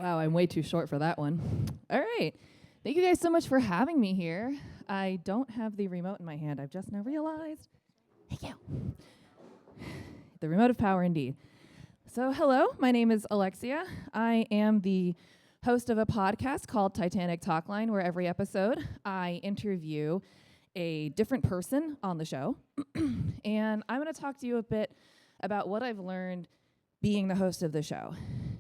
Wow, I'm way too short for that one. All right. Thank you guys so much for having me here. I don't have the remote in my hand. I've just now realized. Thank you. The remote of power indeed. So hello, my name is Alexia. I am the host of a podcast called Titanic Talkline, where every episode I interview a different person on the show. And I'm going to talk to you a bit about what I've learned being the host of the show.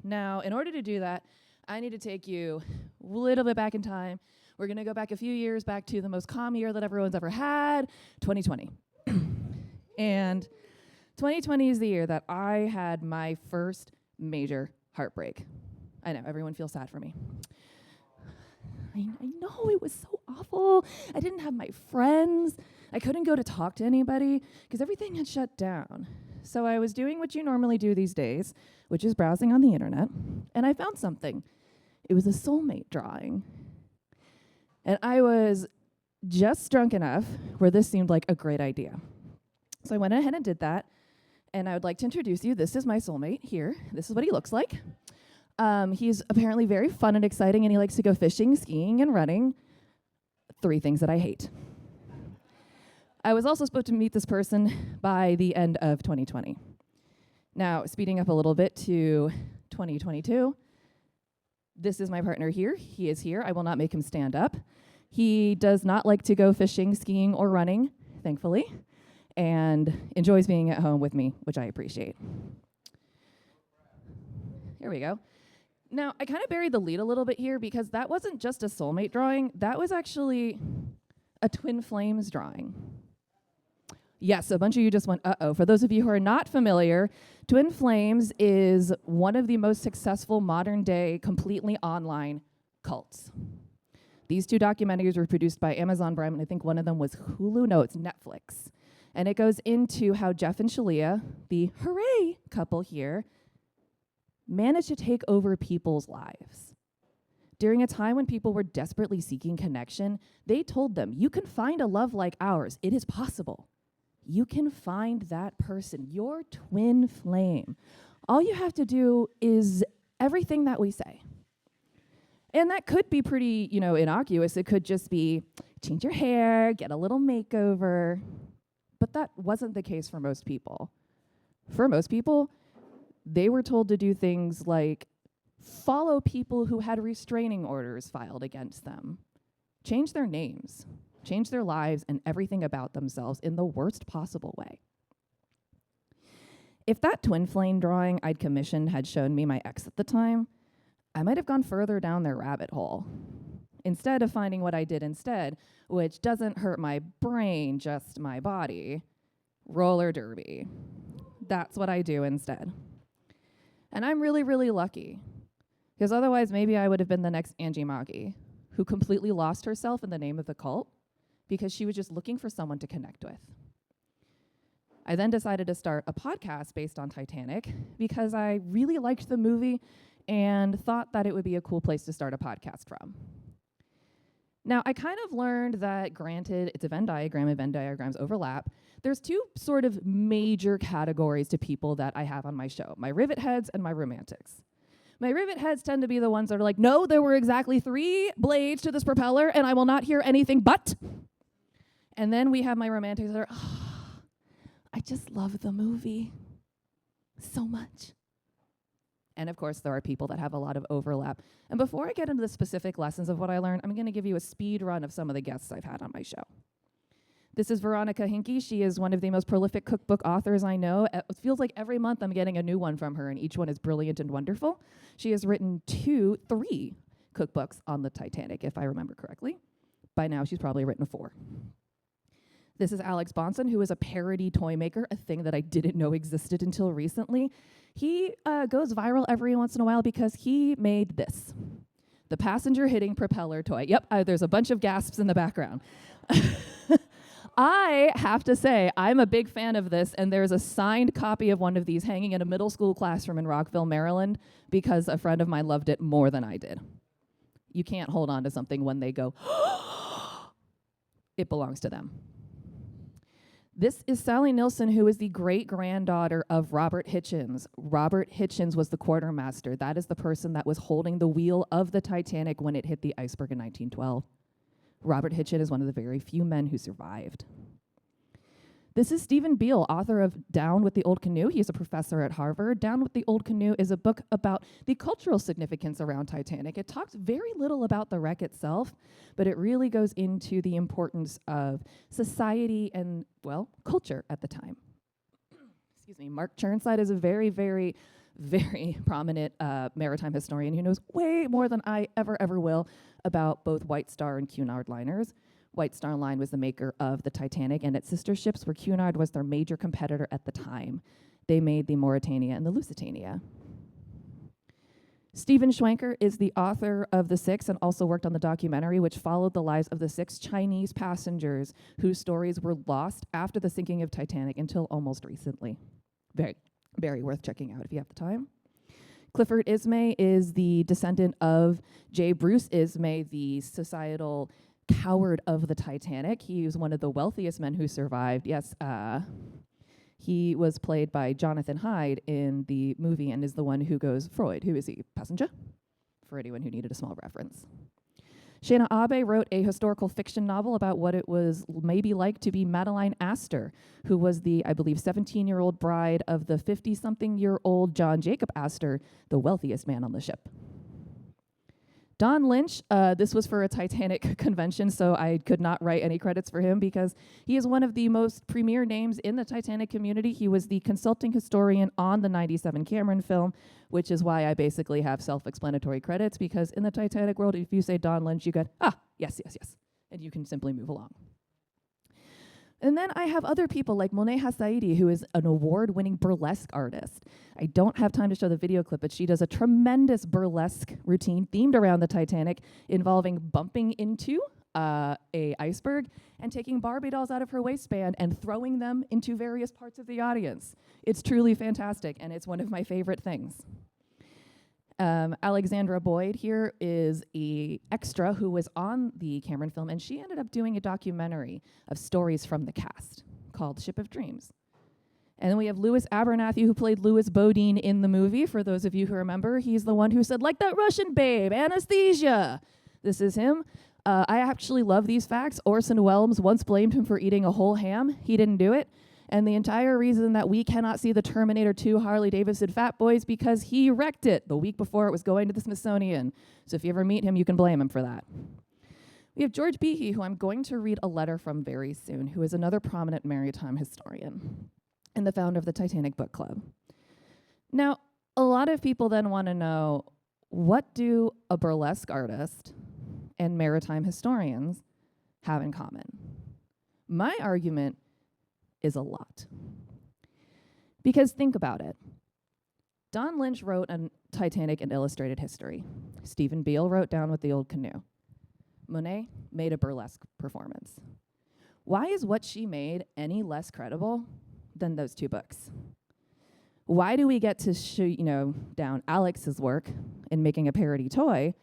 Now, in order to do that, I need to take you a little bit back in time. We're going to go back a few years, back to the most calm year that everyone's ever had, 2020. And 2020 is the year that I had my first major heartbreak. I know, everyone feels sad for me. I know, it was so awful. I didn't have my friends. I couldn't go to talk to anybody because everything had shut down. So I was doing what you normally do these days, which is browsing on the internet, and I found something. It was a soulmate drawing. And I was just drunk enough where this seemed like a great idea. So I went ahead and did that, and I would like to introduce you. This is my soulmate here. This is what he looks like. He's apparently very fun and exciting, and he likes to go fishing, skiing, and running. 3 things that I hate. I was also supposed to meet this person by the end of 2020. Now, speeding up a little bit to 2022, this is my partner here. He is here. I will not make him stand up. He does not like to go fishing, skiing, or running, thankfully, and enjoys being at home with me, which I appreciate. Here we go. Now, I kind of buried the lead a little bit here because that wasn't just a soulmate drawing. That was actually a twin flames drawing. Yes, a bunch of you just went, uh-oh. For those of you who are not familiar, Twin Flames is one of the most successful modern-day, completely online cults. These 2 documentaries were produced by Amazon Prime, and I think one of them was Hulu. No, it's Netflix. And it goes into how Jeff and Shalia, the hooray couple here, managed to take over people's lives. During a time when people were desperately seeking connection, they told them, you can find a love like ours. It is possible. You can find that person, your twin flame. All you have to do is everything that we say. And that could be pretty, innocuous. It could just be change your hair, get a little makeover. But that wasn't the case for most people. For most people, they were told to do things like follow people who had restraining orders filed against them, change their names, change their lives and everything about themselves in the worst possible way. If that twin flame drawing I'd commissioned had shown me my ex at the time, I might have gone further down their rabbit hole. Instead of finding what I did instead, which doesn't hurt my brain, just my body, roller derby. That's what I do instead. And I'm really, really lucky, because otherwise maybe I would have been the next Angie Maggi, who completely lost herself in the name of the cult, because she was just looking for someone to connect with. I then decided to start a podcast based on Titanic because I really liked the movie and thought that it would be a cool place to start a podcast from. Now, I kind of learned that, granted, it's a Venn diagram and Venn diagrams overlap, there's 2 sort of major categories to people that I have on my show, my rivet heads and my romantics. My rivet heads tend to be the ones that are like, no, there were exactly 3 blades to this propeller, and I will not hear anything but. And then we have my romantics that are, I just love the movie so much. And of course, there are people that have a lot of overlap. And before I get into the specific lessons of what I learned, I'm going to give you a speed run of some of the guests I've had on my show. This is Veronica Hinkey. She is one of the most prolific cookbook authors I know. It feels like every month I'm getting a new one from her, and each one is brilliant and wonderful. She has written 3 cookbooks on the Titanic, if I remember correctly. By now, she's probably written 4. This is Alex Bonson, who is a parody toy maker, a thing that I didn't know existed until recently. He goes viral every once in a while because he made this, the passenger hitting propeller toy. Yep, there's a bunch of gasps in the background. I have to say, I'm a big fan of this, and there's a signed copy of one of these hanging in a middle school classroom in Rockville, Maryland, because a friend of mine loved it more than I did. You can't hold on to something when they go, it belongs to them. This is Sally Nilsson, who is the great-granddaughter of Robert Hitchens. Robert Hitchens was the quartermaster. That is the person that was holding the wheel of the Titanic when it hit the iceberg in 1912. Robert Hitchens is one of the very few men who survived. This is Stephen Beale, author of Down with the Old Canoe. He's a professor at Harvard. Down with the Old Canoe is a book about the cultural significance around Titanic. It talks very little about the wreck itself, but it really goes into the importance of society and, well, culture at the time. Excuse me. Mark Chirnside is a very, very, very prominent maritime historian who knows way more than I ever will about both White Star and Cunard liners. White Star Line was the maker of the Titanic and its sister ships, where Cunard was their major competitor at the time. They made the Mauretania and the Lusitania. Stephen Schwenker is the author of The Six and also worked on the documentary, which followed the lives of the 6 Chinese passengers whose stories were lost after the sinking of Titanic until almost recently. Very, very worth checking out if you have the time. Clifford Ismay is the descendant of J. Bruce Ismay, the societal coward of the Titanic. He was one of the wealthiest men who survived. Yes, he was played by Jonathan Hyde in the movie and is the one who goes, Freud, who is he? Passenger? For anyone who needed a small reference. Shana Abe wrote a historical fiction novel about what it was maybe like to be Madeline Astor, who was the, I believe, 17-year-old bride of the 50-something-year-old John Jacob Astor, the wealthiest man on the ship. Don Lynch, this was for a Titanic convention, so I could not write any credits for him because he is one of the most premier names in the Titanic community. He was the consulting historian on the 97 Cameron film, which is why I basically have self-explanatory credits, because in the Titanic world, if you say Don Lynch, you go, yes, and you can simply move along. And then I have other people like Monet Hassaidi, who is an award-winning burlesque artist. I don't have time to show the video clip, but she does a tremendous burlesque routine themed around the Titanic, involving bumping into a iceberg and taking Barbie dolls out of her waistband and throwing them into various parts of the audience. It's truly fantastic, and it's one of my favorite things. Alexandra Boyd here is a extra who was on the Cameron film, and she ended up doing a documentary of stories from the cast called Ship of Dreams. And then we have Louis Abernathy, who played Louis Bodine in the movie. For those of you who remember, he's the one who said, like that Russian babe, anesthesia. This is him. I actually love these facts. Orson Welles once blamed him for eating a whole ham. He didn't do it. And the entire reason that we cannot see the Terminator 2 Harley-Davidson Fat Boy is because he wrecked it the week before it was going to the Smithsonian. So if you ever meet him, you can blame him for that. We have George Behe, who I'm going to read a letter from very soon, who is another prominent maritime historian and the founder of the Titanic Book Club. Now, a lot of people then want to know, what do a burlesque artist and maritime historians have in common? My argument is a lot. Because think about it. Don Lynch wrote on Titanic and Illustrated History. Stephen Beale wrote Down with the Old Canoe. Monet made a burlesque performance. Why is what she made any less credible than those 2 books? Why do we get to down Alex's work in making a parody toy,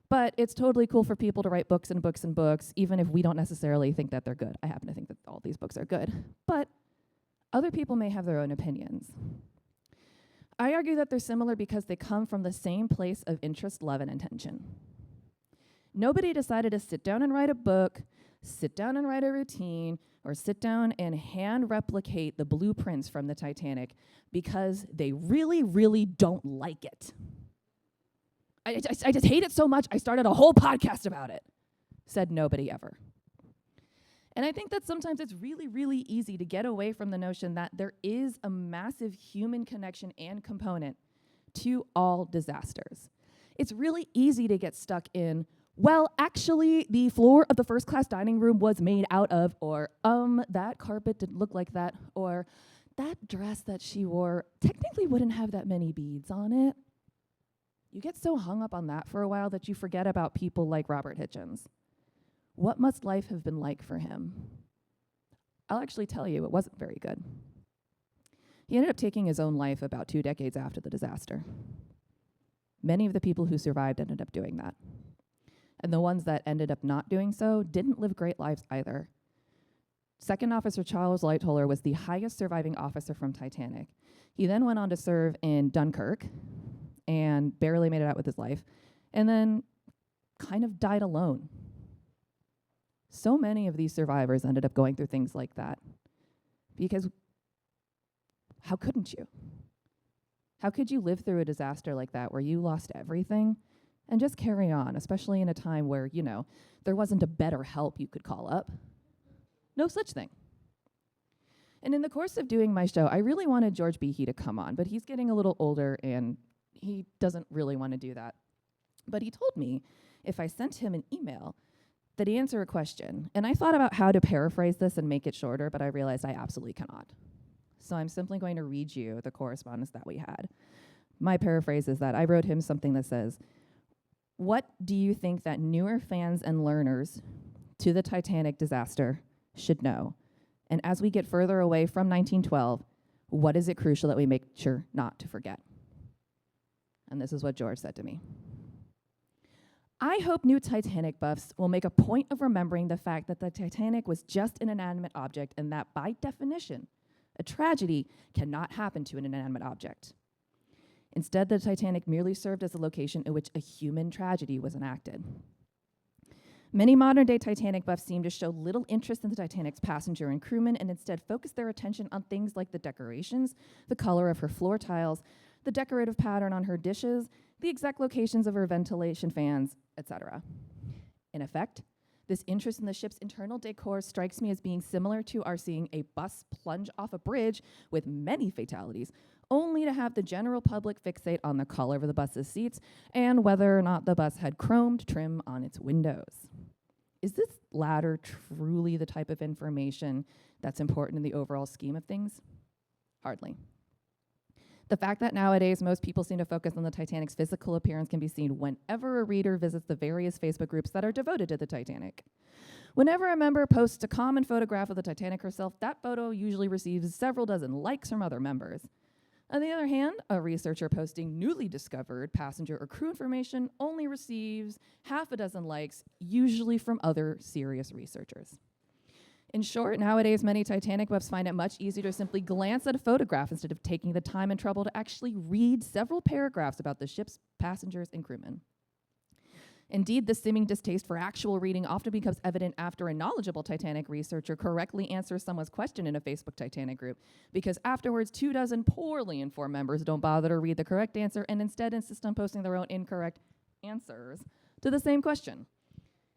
but it's totally cool for people to write books and books and books, even if we don't necessarily think that they're good? I happen to think that all these books are good, but other people may have their own opinions. I argue that they're similar because they come from the same place of interest, love, and intention. Nobody decided to sit down and write a book, sit down and write a routine, or sit down and hand replicate the blueprints from the Titanic because they really, really don't like it. I just hate it so much, I started a whole podcast about it. Said nobody ever. And I think that sometimes it's really, really easy to get away from the notion that there is a massive human connection and component to all disasters. It's really easy to get stuck in, well, actually, the floor of the first-class dining room was made out of, or, that carpet didn't look like that, or that dress that she wore technically wouldn't have that many beads on it. You get so hung up on that for a while that you forget about people like Robert Hitchens. What must life have been like for him? I'll actually tell you, it wasn't very good. He ended up taking his own life about 2 decades after the disaster. Many of the people who survived ended up doing that. And the ones that ended up not doing so didn't live great lives either. Second Officer Charles Lightoller was the highest surviving officer from Titanic. He then went on to serve in Dunkirk and barely made it out with his life, and then kind of died alone. So many of these survivors ended up going through things like that because how couldn't you? How could you live through a disaster like that where you lost everything and just carry on, especially in a time where, there wasn't a better help you could call up? No such thing. And in the course of doing my show, I really wanted George Behe to come on, but he's getting a little older and he doesn't really want to do that. But he told me if I sent him an email that he'd answer a question. And I thought about how to paraphrase this and make it shorter, but I realized I absolutely cannot. So I'm simply going to read you the correspondence that we had. My paraphrase is that I wrote him something that says, "What do you think that newer fans and learners to the Titanic disaster should know? And as we get further away from 1912, what is it crucial that we make sure not to forget?" And this is what George said to me. "I hope new Titanic buffs will make a point of remembering the fact that the Titanic was just an inanimate object and that, by definition, a tragedy cannot happen to an inanimate object. Instead, the Titanic merely served as a location in which a human tragedy was enacted. Many modern-day Titanic buffs seem to show little interest in the Titanic's passenger and crewmen and instead focus their attention on things like the decorations, the color of her floor tiles, the decorative pattern on her dishes, the exact locations of her ventilation fans, etc. In effect, this interest in the ship's internal decor strikes me as being similar to our seeing a bus plunge off a bridge with many fatalities, only to have the general public fixate on the color of the bus's seats and whether or not the bus had chromed trim on its windows. Is this latter truly the type of information that's important in the overall scheme of things? Hardly. The fact that nowadays most people seem to focus on the Titanic's physical appearance can be seen whenever a reader visits the various Facebook groups that are devoted to the Titanic. Whenever a member posts a common photograph of the Titanic herself, that photo usually receives several dozen likes from other members. On the other hand, a researcher posting newly discovered passenger or crew information only receives half a dozen likes, usually from other serious researchers. In short, nowadays, many Titanic buffs find it much easier to simply glance at a photograph instead of taking the time and trouble to actually read several paragraphs about the ship's passengers and crewmen. Indeed, this seeming distaste for actual reading often becomes evident after a knowledgeable Titanic researcher correctly answers someone's question in a Facebook Titanic group, because afterwards 24 poorly informed members don't bother to read the correct answer and instead insist on posting their own incorrect answers to the same question.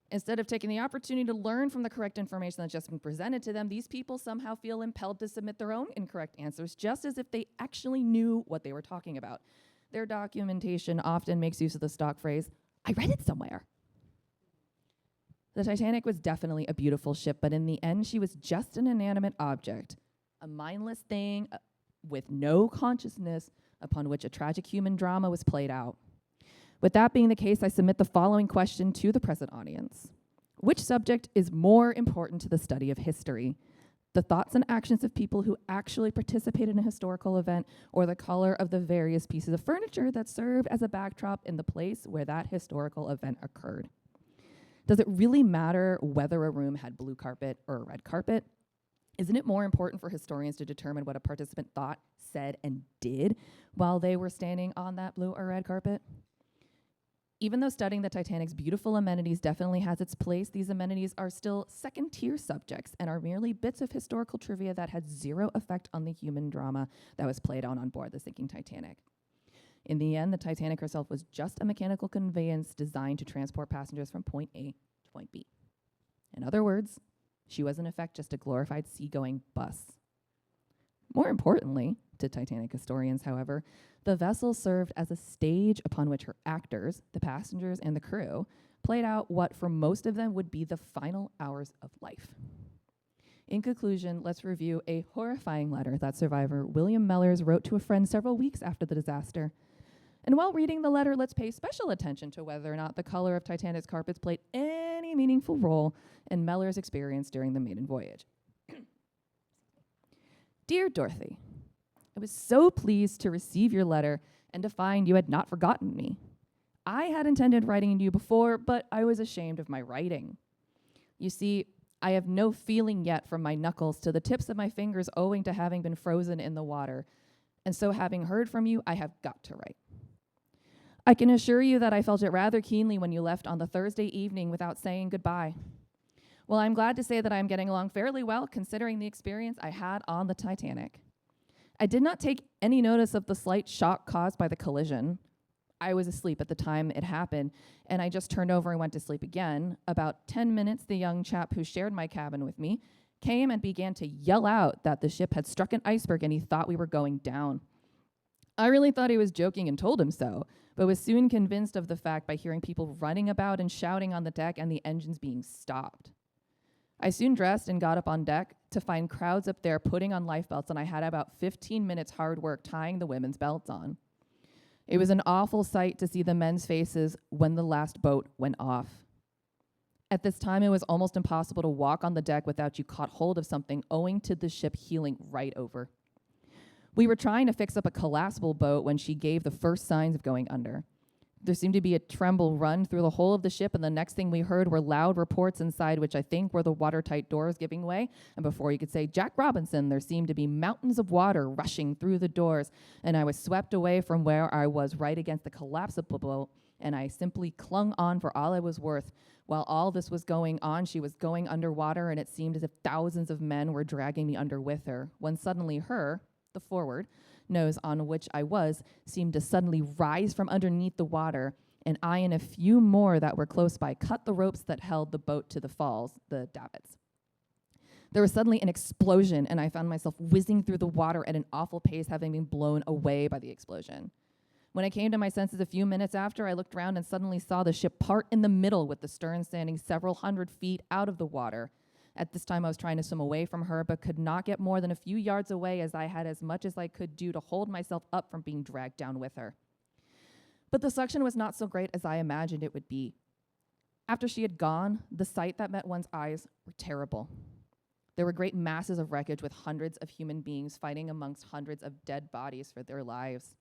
Instead of taking the opportunity to learn from the correct information that's just been presented to them, these people somehow feel impelled to submit their own incorrect answers, just as if they actually knew what they were talking about. Their documentation often makes use of the stock phrase, "I read it somewhere." The Titanic was definitely a beautiful ship, but in the end, she was just an inanimate object, a mindless thing with no consciousness upon which a tragic human drama was played out. With that being the case, I submit the following question to the present audience. Which subject is more important to the study of history? The thoughts and actions of people who actually participated in a historical event, or the color of the various pieces of furniture that served as a backdrop in the place where that historical event occurred? Does it really matter whether a room had blue carpet or a red carpet? Isn't it more important for historians to determine what a participant thought, said, and did while they were standing on that blue or red carpet? Even though studying the Titanic's beautiful amenities definitely has its place, these amenities are still second-tier subjects and are merely bits of historical trivia that had zero effect on the human drama that was played out on board the sinking Titanic. In the end, the Titanic herself was just a mechanical conveyance designed to transport passengers from point A to point B. In other words, she was in effect just a glorified seagoing bus. More importantly, to Titanic historians, however, the vessel served as a stage upon which her actors, the passengers and the crew, played out what for most of them would be the final hours of life. In conclusion, let's review a horrifying letter that survivor William Mellors wrote to a friend several weeks after the disaster. And while reading the letter, let's pay special attention to whether or not the color of Titanic's carpets played any meaningful role in Mellors' experience during the maiden voyage. Dear Dorothy, I was so pleased to receive your letter and to find you had not forgotten me. I had intended writing to you before, but I was ashamed of my writing. You see, I have no feeling yet from my knuckles to the tips of my fingers owing to having been frozen in the water. And so having heard from you, I have got to write. I can assure you that I felt it rather keenly when you left on the Thursday evening without saying goodbye. Well, I'm glad to say that I'm getting along fairly well considering the experience I had on the Titanic. I did not take any notice of the slight shock caused by the collision. I was asleep at the time it happened, and I just turned over and went to sleep again. About 10 minutes, the young chap who shared my cabin with me came and began to yell out that the ship had struck an iceberg and he thought we were going down. I really thought he was joking and told him so, but was soon convinced of the fact by hearing people running about and shouting on the deck and the engines being stopped. I soon dressed and got up on deck to find crowds up there putting on life belts, and I had about 15 minutes hard work tying the women's belts on. It was an awful sight to see the men's faces when the last boat went off. At this time, it was almost impossible to walk on the deck without you caught hold of something owing to the ship heeling right over. We were trying to fix up a collapsible boat when she gave the first signs of going under. There seemed to be a tremble run through the whole of the ship, and the next thing we heard were loud reports inside, which I think were the watertight doors giving way. And before you could say Jack Robinson, there seemed to be mountains of water rushing through the doors, and I was swept away from where I was right against the collapsible boat, and I simply clung on for all I was worth. While all this was going on, she was going underwater, and it seemed as if thousands of men were dragging me under with her, when suddenly her, the forward nose on which I was, seemed to suddenly rise from underneath the water, and I and a few more that were close by cut the ropes that held the boat to the falls, the davits. There was suddenly an explosion, and I found myself whizzing through the water at an awful pace, having been blown away by the explosion. When I came to my senses a few minutes after, I looked around and suddenly saw the ship part in the middle with the stern standing several hundred feet out of the water. At this time, I was trying to swim away from her, but could not get more than a few yards away, as I had as much as I could do to hold myself up from being dragged down with her. But the suction was not so great as I imagined it would be. After she had gone, the sight that met one's eyes were terrible. There were great masses of wreckage with hundreds of human beings fighting amongst hundreds of dead bodies for their lives.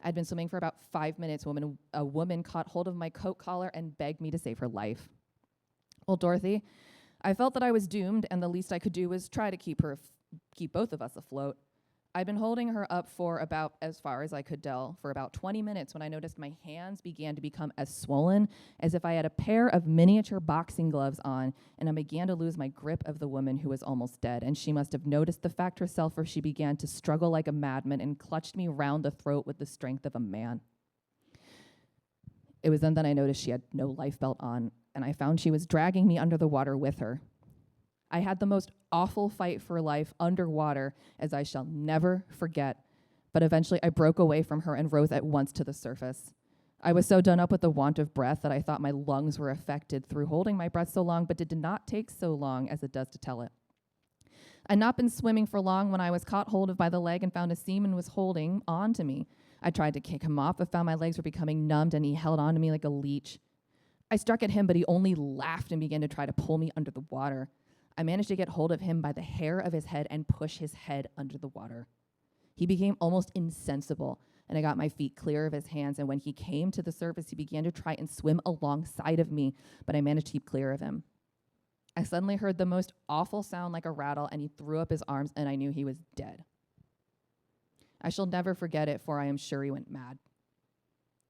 I'd been swimming for about 5 minutes when a woman caught hold of my coat collar and begged me to save her life. Well, Dorothy, I felt that I was doomed, and the least I could do was try to keep both of us afloat. I'd been holding her up for about as far as I could tell for about 20 minutes when I noticed my hands began to become as swollen as if I had a pair of miniature boxing gloves on, and I began to lose my grip of the woman who was almost dead, and she must have noticed the fact herself, for she began to struggle like a madman and clutched me round the throat with the strength of a man. It was then that I noticed she had no life belt on, and I found she was dragging me under the water with her. I had the most awful fight for life underwater, as I shall never forget, but eventually I broke away from her and rose at once to the surface. I was so done up with the want of breath that I thought my lungs were affected through holding my breath so long, but it did not take so long as it does to tell it. I'd not been swimming for long when I was caught hold of by the leg and found a seaman was holding on to me. I tried to kick him off, but found my legs were becoming numbed, and he held on to me like a leech. I struck at him, but he only laughed and began to try to pull me under the water. I managed to get hold of him by the hair of his head and push his head under the water. He became almost insensible, and I got my feet clear of his hands, and when he came to the surface, he began to try and swim alongside of me, but I managed to keep clear of him. I suddenly heard the most awful sound like a rattle, and he threw up his arms, and I knew he was dead. I shall never forget it, for I am sure he went mad.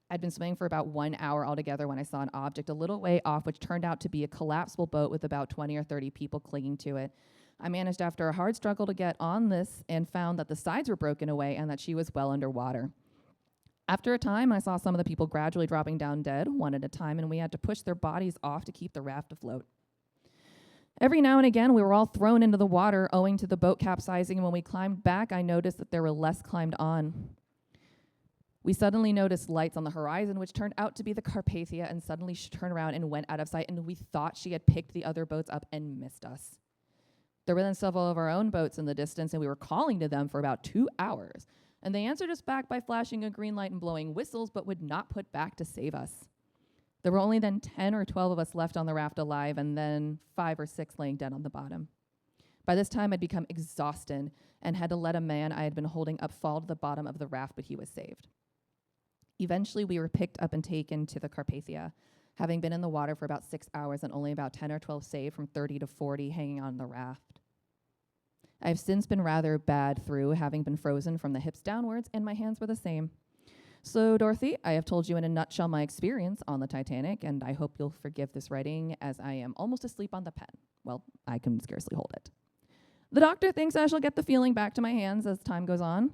I'd been swimming for about 1 hour altogether when I saw an object a little way off, which turned out to be a collapsible boat with about 20 or 30 people clinging to it. I managed after a hard struggle to get on this and found that the sides were broken away and that she was well underwater. After a time, I saw some of the people gradually dropping down dead, one at a time, and we had to push their bodies off to keep the raft afloat. Every now and again, we were all thrown into the water owing to the boat capsizing, and when we climbed back, I noticed that there were less climbed on. We suddenly noticed lights on the horizon, which turned out to be the Carpathia, and suddenly she turned around and went out of sight, and we thought she had picked the other boats up and missed us. There were then several of our own boats in the distance, and we were calling to them for about 2 hours, and they answered us back by flashing a green light and blowing whistles, but would not put back to save us. There were only then 10 or 12 of us left on the raft alive, and then 5 or 6 laying dead on the bottom. By this time, I'd become exhausted and had to let a man I had been holding up fall to the bottom of the raft, but he was saved. Eventually, we were picked up and taken to the Carpathia. having been in the water for about 6 hours and only about 10 or 12 saved from 30 to 40 hanging on the raft. I've since been rather bad through, having been frozen from the hips downwards, and my hands were the same. So, Dorothy, I have told you in a nutshell my experience on the Titanic, and I hope you'll forgive this writing as I am almost asleep on the pen. Well, I can scarcely hold it. The doctor thinks I shall get the feeling back to my hands as time goes on.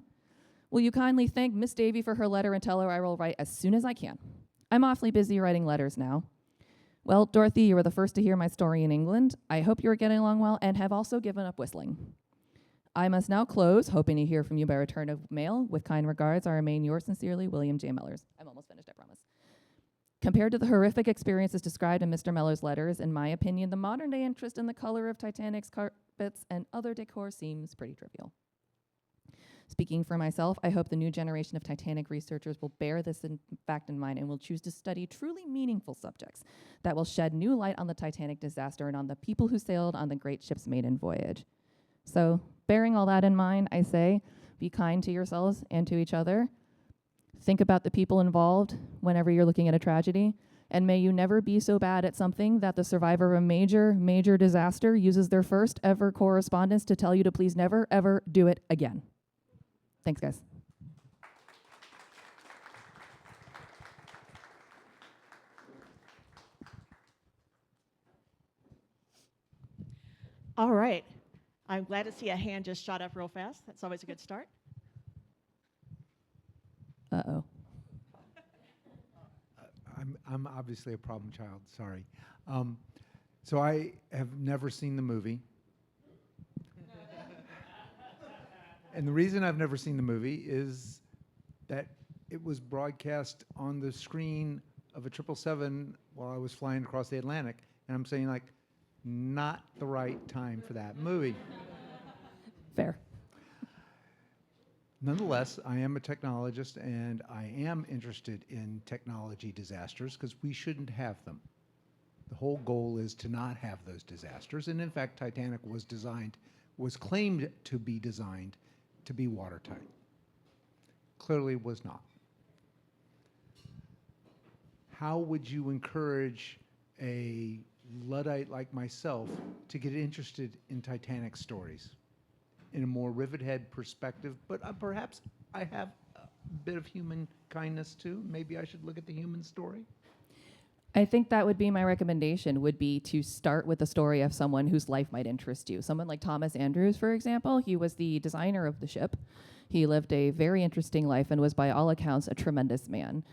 Will you kindly thank Miss Davy for her letter and tell her I will write as soon as I can? I'm awfully busy writing letters now. Well, Dorothy, you were the first to hear my story in England. I hope you are getting along well and have also given up whistling. I must now close, hoping to hear from you by return of mail. With kind regards, I remain yours sincerely, William J. Mellors. I'm almost finished, I promise. Compared to the horrific experiences described in Mr. Mellors' letters, in my opinion, the modern-day interest in the color of Titanic's carpets and other decor seems pretty trivial. Speaking for myself, I hope the new generation of Titanic researchers will bear this fact in mind and will choose to study truly meaningful subjects that will shed new light on the Titanic disaster and on the people who sailed on the great ship's maiden voyage. So, bearing all that in mind, I say, be kind to yourselves and to each other. Think about the people involved whenever you're looking at a tragedy. And may you never be so bad at something that the survivor of a major disaster uses their first ever correspondence to tell you to please never, ever do it again. Thanks, guys. All right. I'm glad to see a hand just shot up real fast. That's always a good start. Uh-oh. I'm obviously a problem child, sorry. So I have never seen the movie. And the reason I've never seen the movie is that it was broadcast on the screen of a 777 while I was flying across the Atlantic. And I'm saying, like, not the right time for that movie. Fair. Nonetheless, I am a technologist, and I am interested in technology disasters because we shouldn't have them. The whole goal is to not have those disasters. And in fact, Titanic was claimed to be designed to be watertight. Clearly was not. How would you encourage a Luddite like myself to get interested in Titanic stories in a more rivethead perspective? But perhaps I have a bit of human kindness too. Maybe I should look at the human story. I think that would be my recommendation, would be to start with the story of someone whose life might interest you. Someone like Thomas Andrews, for example. He was the designer of the ship. He lived a very interesting life and was, by all accounts, a tremendous man.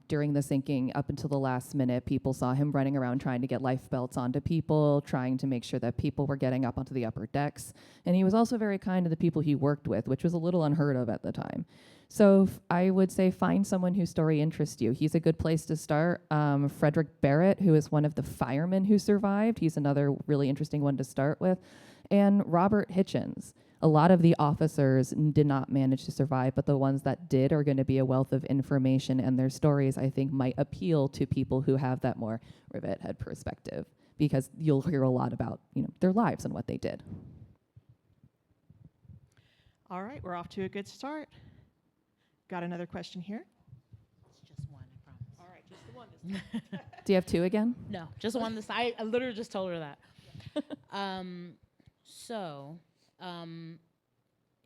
During the sinking, up until the last minute, people saw him running around trying to get life belts onto people, trying to make sure that people were getting up onto the upper decks. And he was also very kind to the people he worked with, which was a little unheard of at the time. So I would say find someone whose story interests you. He's a good place to start. Frederick Barrett, who is one of the firemen who survived. He's another really interesting one to start with. And Robert Hitchens. A lot of the officers did not manage to survive, but the ones that did are going to be a wealth of information, and their stories, I think, might appeal to people who have that more rivethead perspective, because you'll hear a lot about, their lives and what they did. All right, we're off to a good start. Got another question here? It's just one, I promise. All right, just the one this time. Do you have two again? No, just one this I literally just told her that.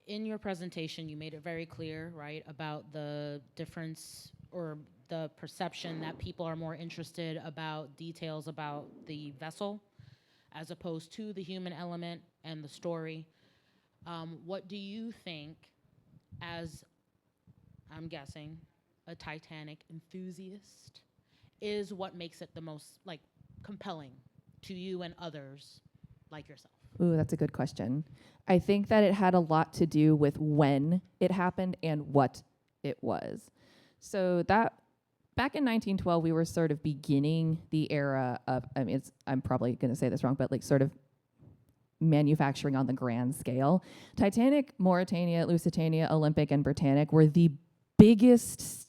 In your presentation, you made it very clear, right, about the difference or the perception that people are more interested about details about the vessel as opposed to the human element and the story. What do you think, as I'm guessing, a Titanic enthusiast, is what makes it the most compelling to you and others like yourself? Ooh, that's a good question. I think that it had a lot to do with when it happened and what it was. So that back in 1912, we were sort of beginning the era of, I'm probably going to say this wrong, but sort of manufacturing on the grand scale. Titanic, Mauretania, Lusitania, Olympic, and Britannic were the biggest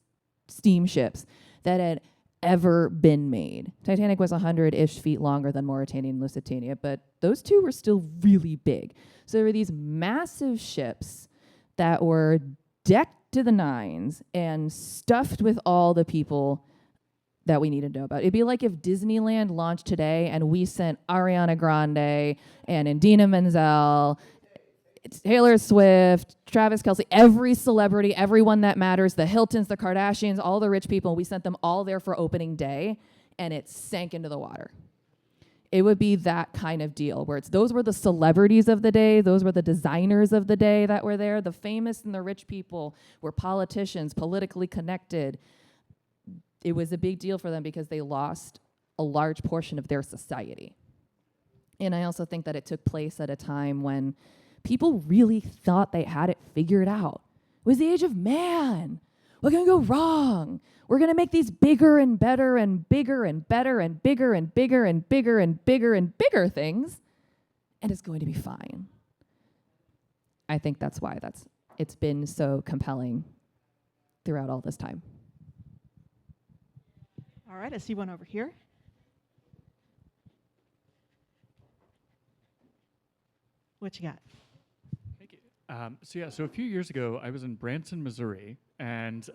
steamships that had ever been made. Titanic was 100-ish feet longer than Mauretania and Lusitania, but those two were still really big. So there were these massive ships that were decked to the nines and stuffed with all the people that we need to know about. It'd be like if Disneyland launched today and we sent Ariana Grande and Indina Menzel, Taylor Swift, Travis Kelce, every celebrity, everyone that matters, the Hiltons, the Kardashians, all the rich people, we sent them all there for opening day, and it sank into the water. It would be that kind of deal where those were the celebrities of the day, those were the designers of the day that were there. The famous and the rich people were politicians, politically connected. It was a big deal for them because they lost a large portion of their society. And I also think that it took place at a time when people really thought they had it figured out. It was the age of man. What can go wrong? We're going to make these bigger and better and bigger and better and bigger and bigger and bigger and bigger and bigger things, and it's going to be fine. I think that's why it's been so compelling throughout all this time. All right, I see one over here. What you got? Thank you. So a few years ago, I was in Branson, Missouri, and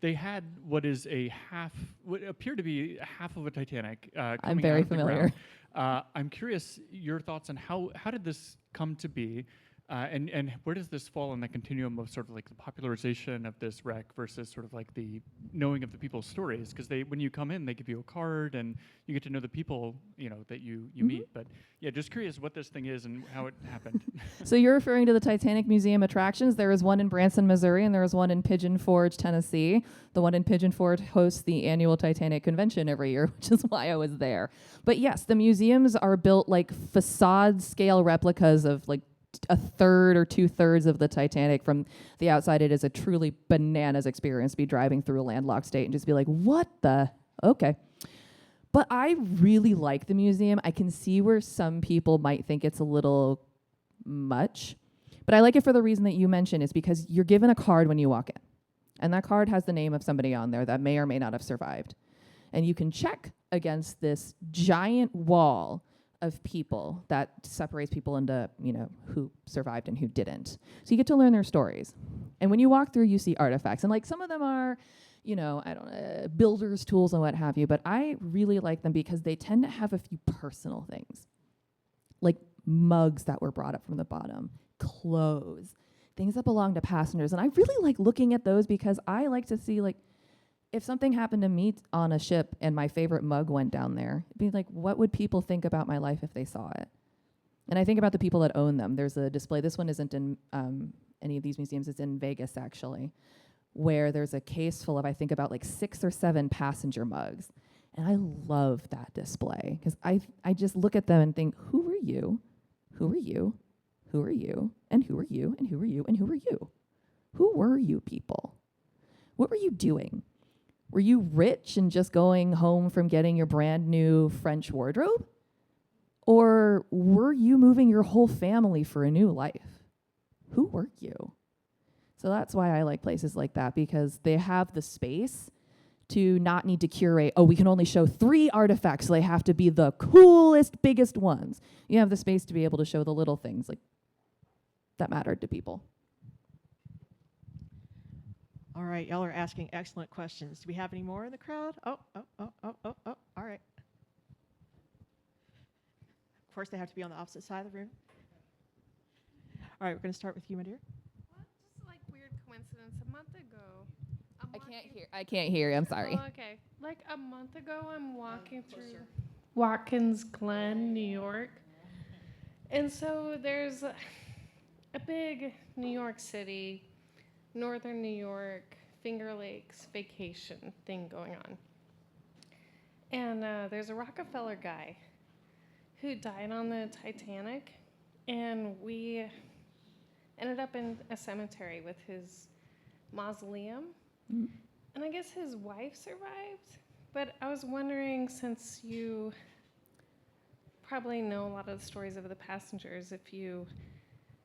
they had what appeared to be half of a Titanic coming I'm very out of the familiar. ground. I'm curious your thoughts on how did this come to be, and where does this fall in the continuum of sort of like the popularization of this wreck versus sort of like the knowing of the people's stories? Because when you come in, they give you a card and you get to know the people that you meet. But yeah, just curious what this thing is and how it happened. So you're referring to the Titanic Museum attractions. There is one in Branson, Missouri, and there is one in Pigeon Forge, Tennessee. The one in Pigeon Forge hosts the annual Titanic convention every year, which is why I was there. But yes, the museums are built like facade scale replicas of like a third or 2/3 of the Titanic. From the outside, it is a truly bananas experience to be driving through a landlocked state and just be like, what the? Okay. But I really like the museum. I can see where some people might think it's a little much, but I like it for the reason that you mentioned, is because you're given a card when you walk in, and that card has the name of somebody on there that may or may not have survived. And you can check against this giant wall of people that separates people into, who survived and who didn't. So you get to learn their stories. And when you walk through, you see artifacts. And like some of them are, builders' tools and what have you, but I really like them because they tend to have a few personal things. Like mugs that were brought up from the bottom, clothes, things that belong to passengers. And I really like looking at those because I like to see, like, if something happened to me on a ship and my favorite mug went down there, it'd be like, what would people think about my life if they saw it? And I think about the people that own them. There's a display. This one isn't in any of these museums. It's in Vegas, actually, where there's a case full of, I think, about like 6 or 7 passenger mugs. And I love that display because I just look at them and think, who are you? Who are you? Who are you? And who are you? And who are you? And who are you? Who were you people? What were you doing? Were you rich and just going home from getting your brand new French wardrobe? Or were you moving your whole family for a new life? Who were you? So that's why I like places like that, because they have the space to not need to curate, we can only show 3 artifacts, so they have to be the coolest, biggest ones. You have the space to be able to show the little things like that mattered to people. All right, y'all are asking excellent questions. Do we have any more in the crowd? Oh, all right. Of course, they have to be on the opposite side of the room. All right, we're going to start with you, my dear. Well, just like weird coincidence. A month ago, I can't hear you. I'm sorry. Oh, okay. Like a month ago, I'm walking through Watkins Glen, New York, and so there's a big New York City, Northern New York, Finger Lakes vacation thing going on. And there's a Rockefeller guy who died on the Titanic, and we ended up in a cemetery with his mausoleum. Mm-hmm. And I guess his wife survived, but I was wondering, since you probably know a lot of the stories of the passengers, if you...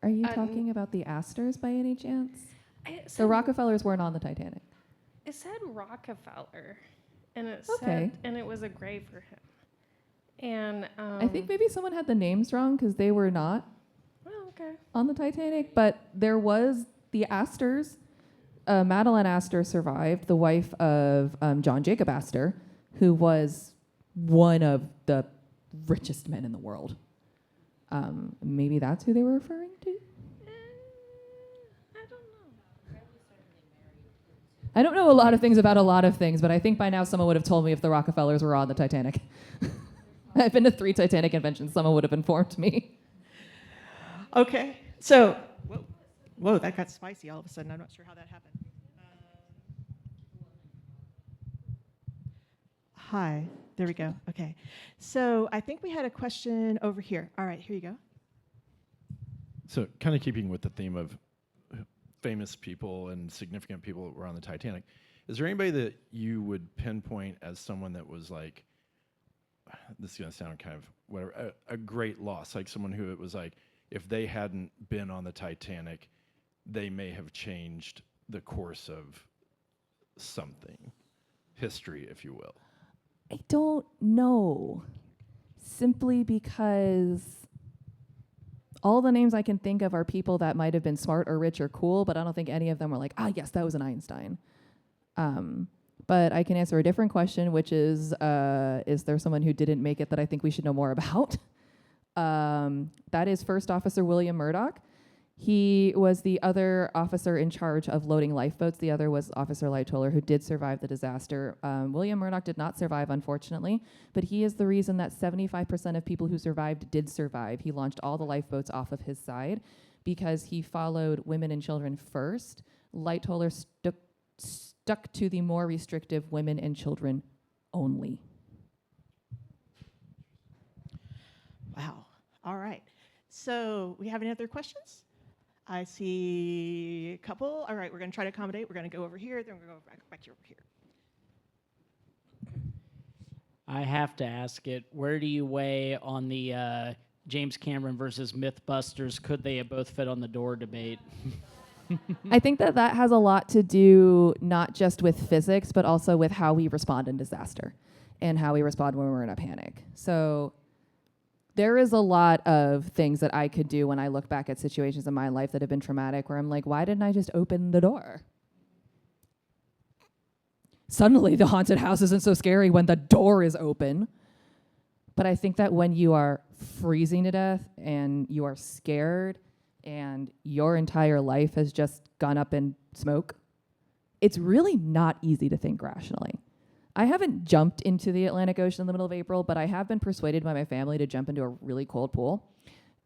Are you talking about the Astors by any chance? The Rockefellers weren't on the Titanic. It said Rockefeller, and it said, and it was a grave for him. And I think maybe someone had the names wrong because they were not on the Titanic, but there was the Astors. Madeline Astor survived, the wife of John Jacob Astor, who was one of the richest men in the world. Maybe that's who they were referring to? I don't know. I don't know a lot of things about a lot of things, but I think by now someone would have told me if the Rockefellers were on the Titanic. I've been to 3 Titanic conventions. Someone would have informed me. Okay. So, whoa, that got spicy all of a sudden. I'm not sure how that happened. Hi. There we go. Okay. So I think we had a question over here. All right, here you go. So, kind of keeping with the theme of famous people and significant people that were on the Titanic, is there anybody that you would pinpoint as someone that was like, this is going to sound kind of whatever, a great loss, like someone who it was like, if they hadn't been on the Titanic, they may have changed the course of something, history, if you will? I don't know. Simply because all the names I can think of are people that might have been smart or rich or cool, but I don't think any of them were like, yes, that was an Einstein. But I can answer a different question, which is there someone who didn't make it that I think we should know more about? That is First Officer William Murdoch. He was the other officer in charge of loading lifeboats. The other was Officer Lightoller, who did survive the disaster. William Murdoch did not survive, unfortunately, but he is the reason that 75% of people who survived did survive. He launched all the lifeboats off of his side because he followed women and children first. Lightoller stuck to the more restrictive women and children only. Wow. All right. So we have any other questions? I see a couple. All right, we're going to try to accommodate. We're going to go over here, then we're going to go back to over here. I have to ask it. Where do you weigh on the James Cameron versus Mythbusters? Could they have both fit on the door debate? I think that has a lot to do not just with physics, but also with how we respond in disaster and how we respond when we're in a panic. So there is a lot of things that I could do when I look back at situations in my life that have been traumatic where I'm like, why didn't I just open the door? Suddenly the haunted house isn't so scary when the door is open. But I think that when you are freezing to death and you are scared and your entire life has just gone up in smoke, it's really not easy to think rationally. I haven't jumped into the Atlantic Ocean in the middle of April, but I have been persuaded by my family to jump into a really cold pool.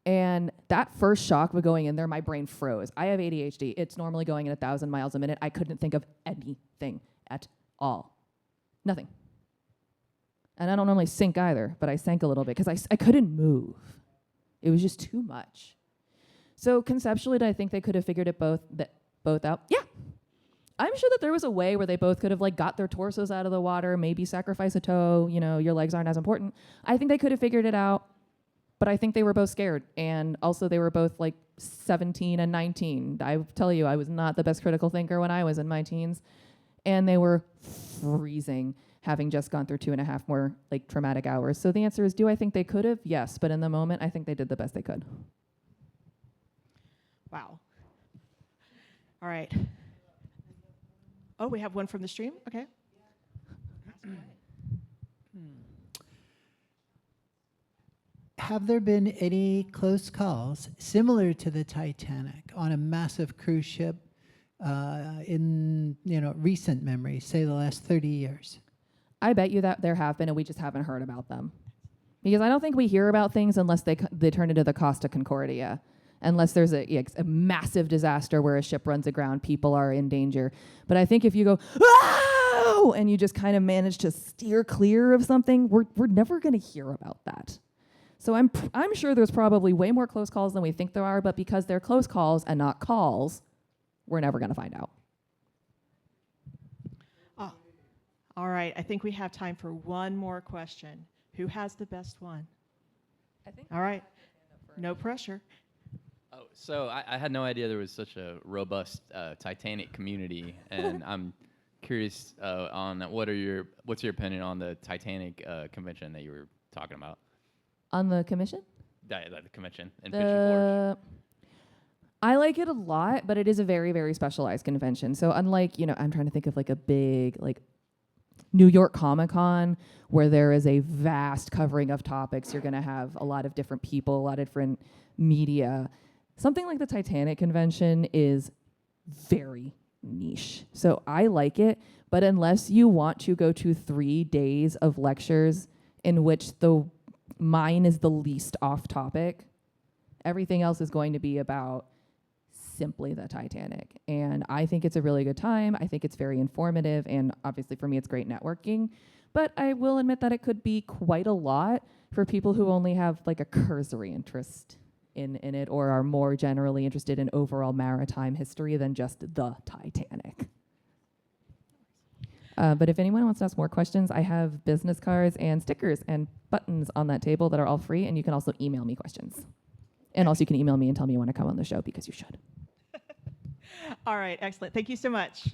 And that first shock of going in there, my brain froze. I have ADHD. It's normally going at 1,000 miles a minute. I couldn't think of anything at all. Nothing. And I don't normally sink either, but I sank a little bit because I couldn't move. It was just too much. So conceptually, I think they could have figured it both out. Yeah. I'm sure that there was a way where they both could have got their torsos out of the water, maybe sacrifice a toe, your legs aren't as important. I think they could have figured it out, but I think they were both scared. And also they were both 17 and 19. I tell you, I was not the best critical thinker when I was in my teens. And they were freezing, having just gone through 2.5 more traumatic hours. So the answer is, do I think they could have? Yes, but in the moment, I think they did the best they could. Wow. All right. Oh, we have one from the stream? Okay. Have there been any close calls similar to the Titanic on a massive cruise ship in recent memory, say the last 30 years? I bet you that there have been, and we just haven't heard about them. Because I don't think we hear about things unless they turn into the Costa Concordia. Unless there's a massive disaster where a ship runs aground, people are in danger. But I think if you go, "Whoa!" and you just kind of manage to steer clear of something, we're never going to hear about that. So I'm sure there's probably way more close calls than we think there are, but because they're close calls and not calls, we're never going to find out. Oh, all right. I think we have time for one more question. Who has the best one? I think. All right. No pressure. Oh, so I had no idea there was such a robust Titanic community, and I'm curious on what's your opinion on the Titanic convention that you were talking about? On the commission? The convention in Pigeon Forge. I like it a lot, but it is a very, very specialized convention. So unlike, I'm trying to think of a big, New York Comic Con, where there is a vast covering of topics. You're going to have a lot of different people, a lot of different media. Something like the Titanic convention is very niche. So I like it, but unless you want to go to 3 days of lectures in which mine is the least off topic, everything else is going to be about simply the Titanic. And I think it's a really good time. I think it's very informative, and obviously for me it's great networking. But I will admit that it could be quite a lot for people who only have like a cursory interest in it, or are more generally interested in overall maritime history than just the Titanic. But if anyone wants to ask more questions, I have business cards and stickers and buttons on that table that are all free, and you can also email me questions. And also you can email me and tell me you want to come on the show, because you should. All right, excellent. Thank you so much.